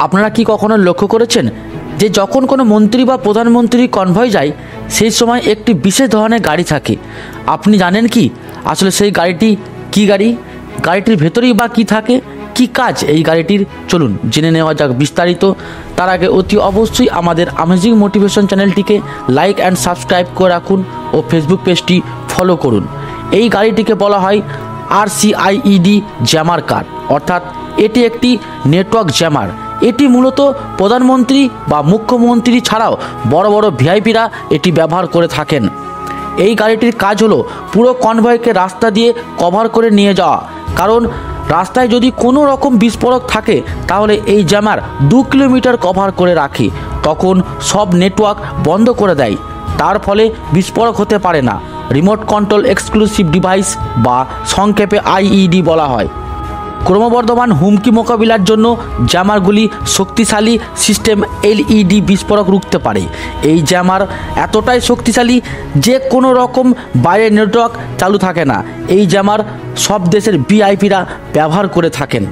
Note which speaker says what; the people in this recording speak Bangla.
Speaker 1: আপনারা কি কখনো লক্ষ্য করেছেন যে যখন কোনো মন্ত্রী বা প্রধানমন্ত্রী কনভয় যায় সেই সময় একটি বিশেষ ধরনের গাড়ি থাকে? আপনি জানেন কি আসলে সেই গাড়িটি কি গাড়ি? গাড়িটির ভেতরেই বা কী থাকে? কি কাজ এই গাড়িটির? চলুন জেনে নেওয়া যাক বিস্তারিত। তার আগে অতি অবশ্যই আমাদের অ্যামেজিং মোটিভেশন চ্যানেলটিকে লাইক অ্যান্ড সাবস্ক্রাইব করে রাখুন ও ফেসবুক পেজটি ফলো করুন। এই গাড়িটিকে বলা হয় RCIED জ্যামার কার, অর্থাৎ এটি একটি নেটওয়ার্ক জ্যামার। এটি মূলত প্রধানমন্ত্রী বা মুখ্যমন্ত্রী ছাড়াও বড় বড় ভিআইপিরা এটি ব্যবহার করে থাকেন। এই গাড়িটির কাজ হলো পুরো কনভয়কে রাস্তা দিয়ে কভার করে নিয়ে যাওয়া। কারণ রাস্তায় যদি কোনো রকম বিস্ফোরক থাকে তাহলে এই জ্যামার 2 কিলোমিটার কভার করে রাখে, তখন সব নেটওয়ার্ক বন্ধ করে দেয়। তার ফলে বিস্ফোরক হতে পারে না। রিমোট কন্ট্রোল এক্সক্লুসিভ ডিভাইস বা সংক্ষেপে IED বলা হয়। ক্রমবর্ধমান হুমকি মোকাবিলার জন্য জ্যামারগুলি শক্তিশালী সিস্টেম LED বিস্ফোরক রুখতে পারে। এই জ্যামার এতটাই শক্তিশালী যে কোনো রকম বাইরের নেটওয়ার্ক চালু থাকে না। এই জ্যামার সব দেশের ভিআইপিরা ব্যবহার করে থাকেন।